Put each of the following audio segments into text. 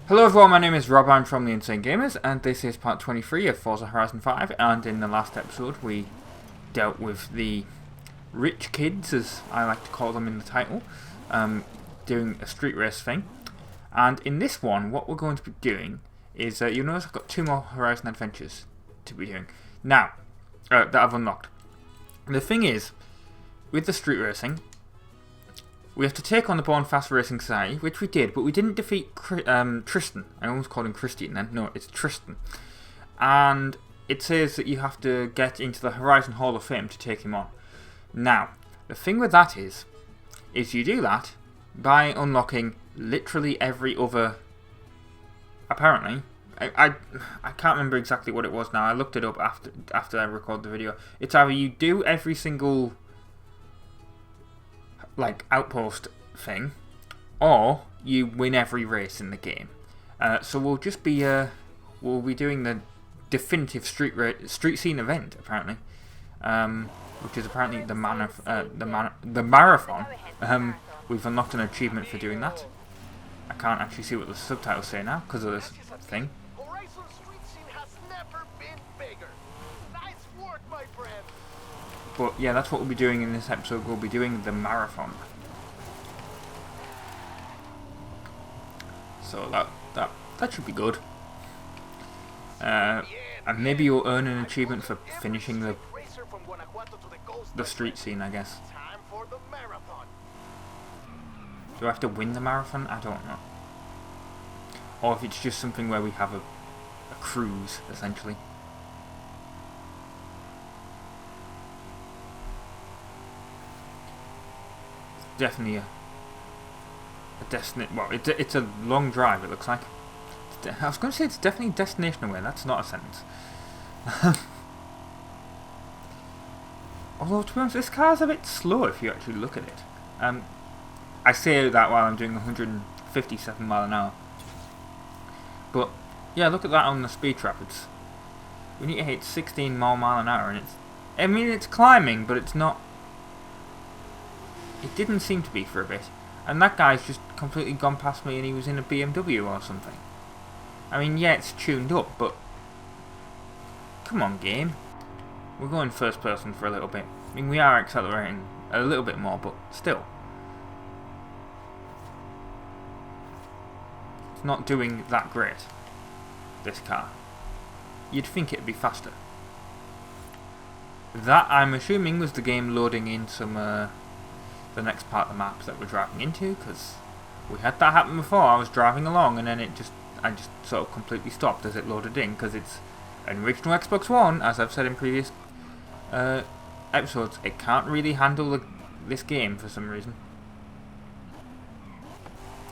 Hello everyone, my name is Rob, I'm from the Insane Gamers, and this is part 23 of Forza Horizon 5, and in the last episode we dealt with the rich kids, as I like to call them in the title, doing a street race thing. And in this one, what we're going to be doing is, you'll notice I've got 2 more Horizon adventures to be doing. Now, that I've unlocked. The thing is, with the street racing, we have to take on the Born Fast Racing Society, which we did, but we didn't defeat Tristan. I almost called him Christian then. No, it's Tristan. And it says that you have to get into the Horizon Hall of Fame to take him on. Now, the thing with that is you do that by unlocking literally every other... Apparently. I can't remember exactly what it was now. I looked it up after I recorded the video. It's either you do every single... like outpost thing, or you win every race in the game. So we'll just be doing the definitive street scene event apparently, which is apparently the marathon. We've unlocked an achievement for doing that. I can't actually see what the subtitles say now because of this thing. Horizon street scene has never been bigger. Nice work, my friend. But yeah, that's what we'll be doing in this episode. We'll be doing the marathon. So that should be good. And maybe you'll earn an achievement for finishing the street scene, I guess. Time for the marathon. Do I have to win the marathon? I don't know. Or if it's just something where we have a cruise, essentially. Definitely a destination. Well, it's a long drive, it looks like. I was going to say it's definitely destination away. That's not a sentence. Although, to be honest, this car's a bit slow if you actually look at it. I say that while I'm doing 157 mile an hour. But yeah, look at that on the speed trap. We need to hit 16 mile an hour, and it's climbing, but it's not. It didn't seem to be for a bit. And that guy's just completely gone past me and he was in a BMW or something. I mean, yeah, it's tuned up, but... Come on, game. We're going first person for a little bit. I mean, we are accelerating a little bit more, but still. It's not doing that great, this car. You'd think it'd be faster. That, I'm assuming, was the game loading in some... the next part of the map that we're driving into, because we had that happen before. I was driving along and then I just sort of completely stopped as it loaded in, because it's an original Xbox One, as I've said in previous episodes. It can't really handle this game for some reason.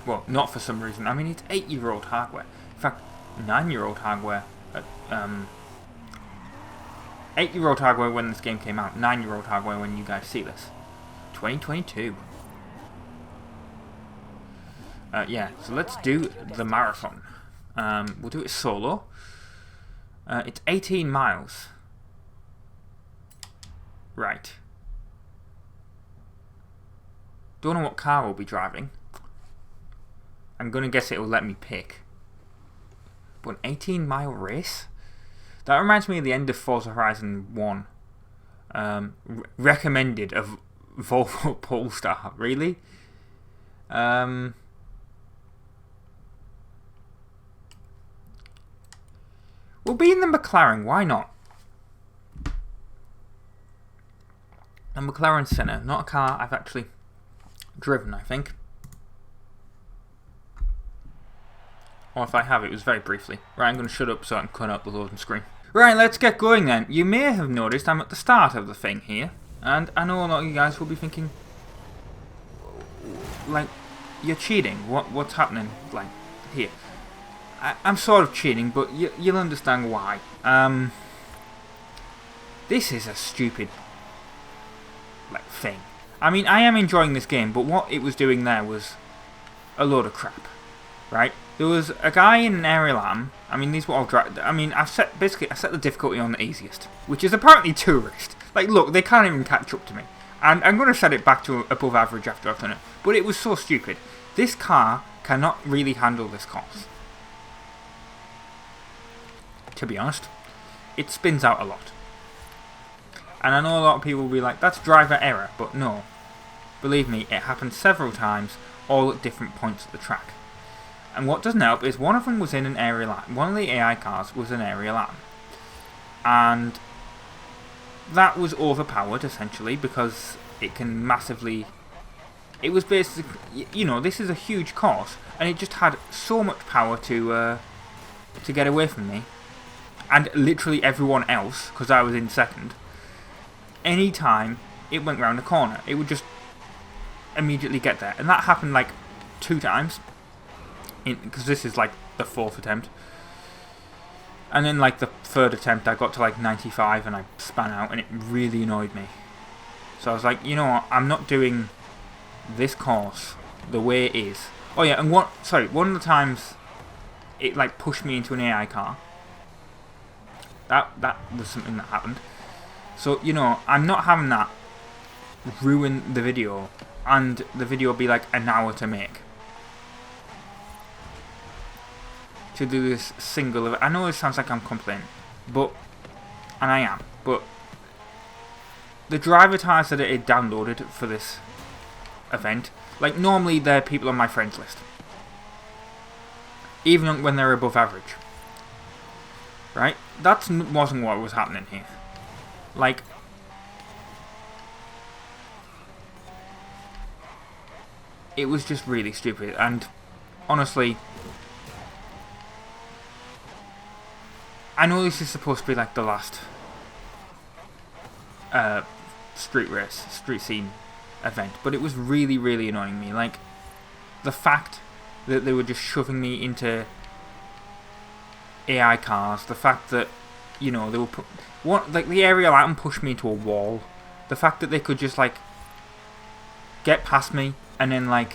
Well, not for some reason. I mean, it's 8-year-old hardware. In fact, 9-year-old hardware. 8-year-old hardware when this game came out. 9-year-old hardware when you guys see this. 2022. Yeah, so let's do the marathon. We'll do it solo. It's 18 miles. Right. Don't know what car we'll be driving. I'm gonna guess it'll let me pick. But an 18-mile race? That reminds me of the end of Forza Horizon 1. Recommended of Volvo Polestar, really? We'll be in the McLaren, why not? A McLaren Senna, not a car I've actually driven, I think. Or if I have, it was very briefly. Right, I'm going to shut up so I can cut out the loading screen. Right, let's get going then. You may have noticed I'm at the start of the thing here. And I know a lot of you guys will be thinking, like, you're cheating. What's happening, like, here? I'm sort of cheating, but you'll understand why. This is a stupid, like, thing. I mean, I am enjoying this game, but what it was doing there was a load of crap, right? There was a guy in an aerial arm. I mean, these were all I mean, I set the difficulty on the easiest, which is apparently tourist. Like, look, they can't even catch up to me. And I'm going to set it back to above average after I've done it. But it was so stupid. This car cannot really handle this course. to be honest. It spins out a lot. And I know a lot of people will be like, that's driver error, but no. Believe me, it happened several times, all at different points of the track. And what doesn't help is one of them was in an area lap. One of the AI cars was an area lap. And that was overpowered, essentially, because it can massively... It was basically, you know, this is a huge course, and it just had so much power to get away from me. And literally everyone else, because I was in second. Any time it went round a corner, it would just immediately get there. And that happened like 2 times. Because this is like the 4th attempt. And then like the 3rd attempt I got to like 95 and I span out and it really annoyed me. So I was like, you know what, I'm not doing this course the way it is. Oh yeah, and one of the times it like pushed me into an AI car. That was something that happened. So, you know, I'm not having that ruin the video and the video be like an hour to make. To do this single... I know it sounds like I'm complaining, but... And I am, but... The driver tires that it downloaded for this event, like normally they're people on my friends list. Even when they're above average. Right? That wasn't what was happening here. Like... It was just really stupid, and honestly... I know this is supposed to be like the last street scene event, but it was really, really annoying me. Like, the fact that they were just shoving me into AI cars, the fact that, you know, they were like the aerial atom pushed me into a wall, the fact that they could just like get past me and then like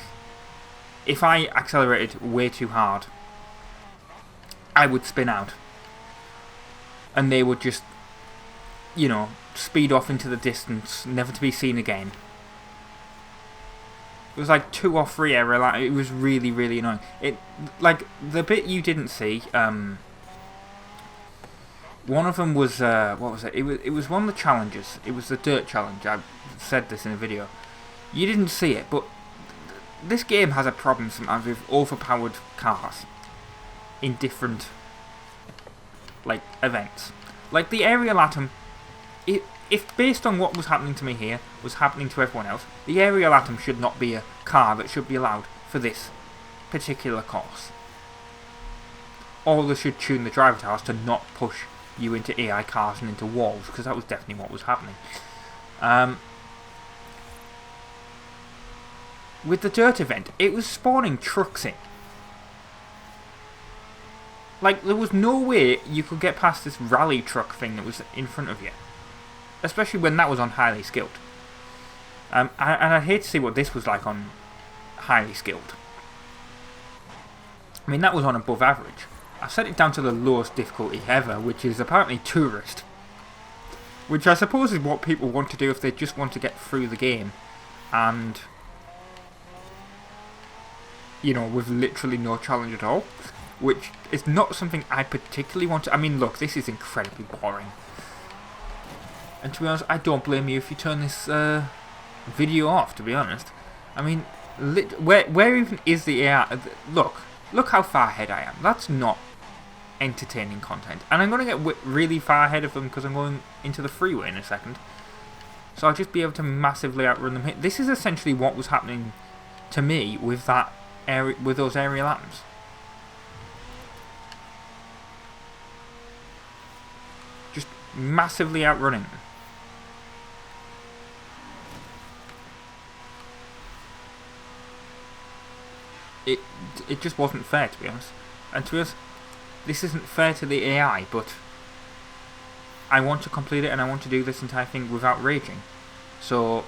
if I accelerated way too hard, I would spin out. And they would just, you know, speed off into the distance, never to be seen again. It was like 2 or 3 error. It was really, really annoying. It, like, the bit you didn't see, one of them was, what was it? It was one of the challenges. It was the dirt challenge. I said this in a video. You didn't see it, but this game has a problem sometimes with overpowered cars in different... like events. Like the aerial atom, if based on what was happening to me here was happening to everyone else, the aerial atom should not be a car that should be allowed for this particular course. Or they should tune the driver tires to not push you into AI cars and into walls, because that was definitely what was happening. With the dirt event, it was spawning trucks in. Like, there was no way you could get past this rally truck thing that was in front of you. Especially when that was on highly skilled. And I'd hate to see what this was like on highly skilled. I mean, that was on above average. I set it down to the lowest difficulty ever, which is apparently tourist. Which I suppose is what people want to do if they just want to get through the game. And... you know, with literally no challenge at all. Which is not something I particularly want to... I mean, look, this is incredibly boring. And to be honest, I don't blame you if you turn this video off, to be honest. I mean, where even is the AI? Look how far ahead I am. That's not entertaining content. And I'm going to get really far ahead of them because I'm going into the freeway in a second. So I'll just be able to massively outrun them. This is essentially what was happening to me with that with those aerial atoms. Just massively outrunning them. It just wasn't fair, to be honest. And to us, this isn't fair to the AI, but I want to complete it and I want to do this entire thing without raging. So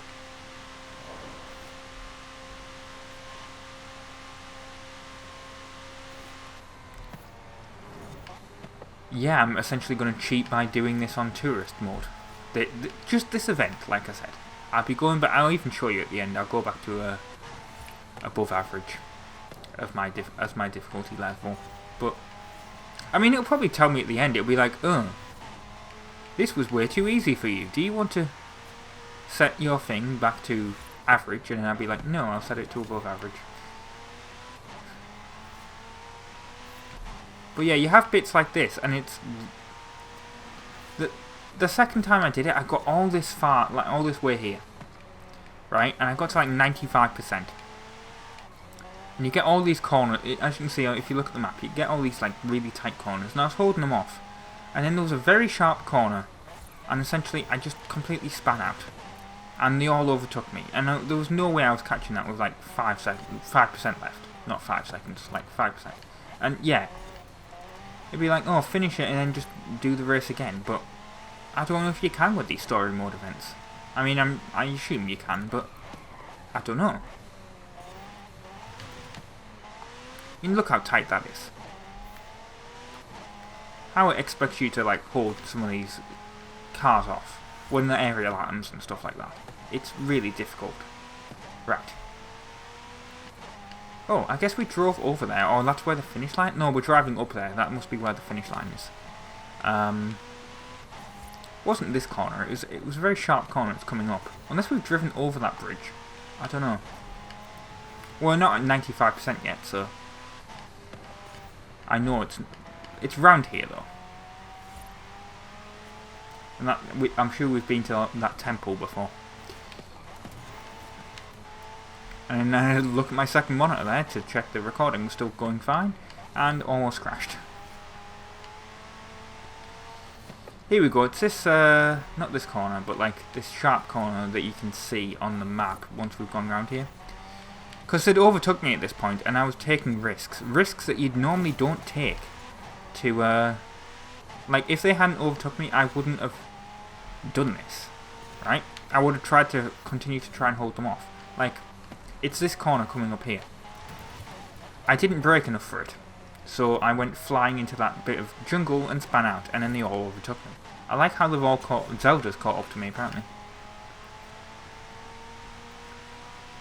yeah, I'm essentially going to cheat by doing this on tourist mode. Just this event, like I said. I'll be going back, I'll even show you at the end, I'll go back to above average of my difficulty level. But I mean, it'll probably tell me at the end, it'll be like, oh, this was way too easy for you. Do you want to set your thing back to average? And then I'll be like, no, I'll set it to above average. But yeah, you have bits like this, and it's... The second time I did it, I got all this far, like all this way here. Right? And I got to like 95%. And you get all these corners, as you can see, if you look at the map, you get all these like really tight corners. And I was holding them off. And then there was a very sharp corner. And essentially, I just completely span out. And they all overtook me. And there was no way I was catching that with like 5% left. Not 5 seconds, like 5%. And yeah. It'd be like, oh, finish it and then just do the race again. But I don't know if you can with these story mode events. I mean, I assume you can, but I don't know. I mean, look how tight that is. How it expects you to like hold some of these cars off when the aerial items and stuff like that. It's really difficult. Right. Oh, I guess we drove over there. Oh, that's where the finish line... No, we're driving up there. That must be where the finish line is. Wasn't this corner. It was a very sharp corner. It's coming up. Unless we've driven over that bridge. I don't know. We're not at 95% yet, so... I know it's round here, though. And that I'm sure we've been to that temple before. And I look at my second monitor there to check the recording was still going fine, and almost crashed. Here we go, it's this, not this corner, but like this sharp corner that you can see on the map once we've gone around here. Because it overtook me at this point, and I was taking risks. Risks that you normally don't take to, like if they hadn't overtook me, I wouldn't have done this, right? I would have tried to continue to try and hold them off. Like, it's this corner coming up here. I didn't brake enough for it, so I went flying into that bit of jungle and span out, and then they all overtook me. I like how they've all Zelda's caught up to me, apparently.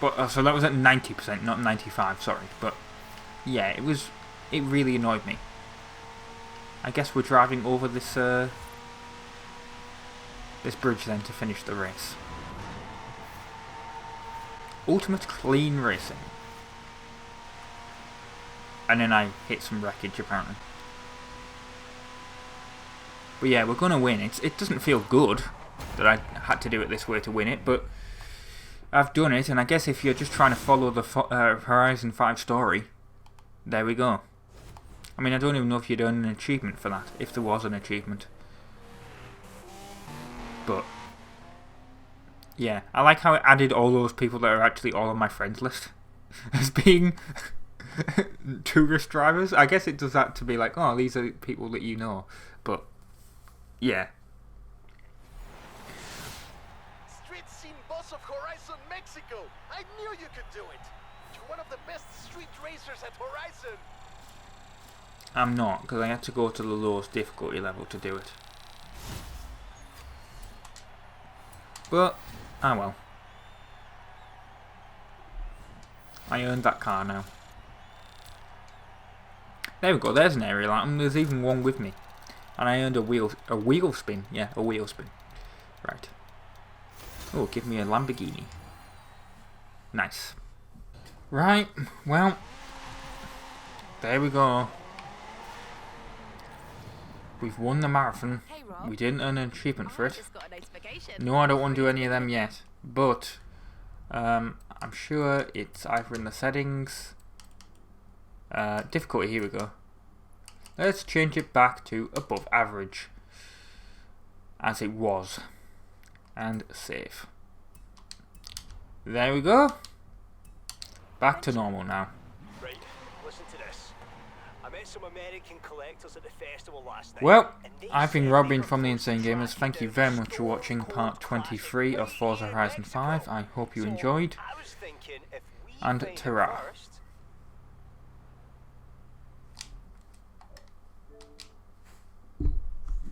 But, so that was at 90%, not 95, sorry. But, yeah, it really annoyed me. I guess we're driving over this, this bridge then to finish the race. Ultimate clean racing. And then I hit some wreckage apparently. But yeah, we're gonna win. It doesn't feel good that I had to do it this way to win it, but I've done it, and I guess if you're just trying to follow the Horizon 5 story, there we go. I mean, I don't even know if you'd earn an achievement for that, if there was an achievement. But yeah, I like how it added all those people that are actually all on my friends list as being tourist drivers. I guess it does that to be like, oh, these are people that you know. But yeah. Street scene boss of Horizon, Mexico. I knew you could do it. You're one of the best street racers at Horizon. I'm not, because I had to go to the lowest difficulty level to do it. But, ah well. I earned that car now. There we go, there's an aerial item, there's even one with me. And I earned a wheel spin, yeah, a wheel spin. Right. Oh, give me a Lamborghini. Nice. Right, well, there we go. We've won the marathon. Hey, Rob. We didn't earn an achievement for it. Just got a notification. No, I don't want to do any of them yet. But I'm sure it's either in the settings. Difficulty, here we go. Let's change it back to above average. As it was. And save. There we go. Back to normal now. Right, listen to this. I met some American collectors at the festival last night. Well, and they I've been said Robin they from the were Insane going to Gamers. track Thank you down very much for Stone watching Cold part Classic 23 of right Forza here in Horizon Mexico. 5. I hope you So, enjoyed. I was thinking if we And find it ta-ra. first,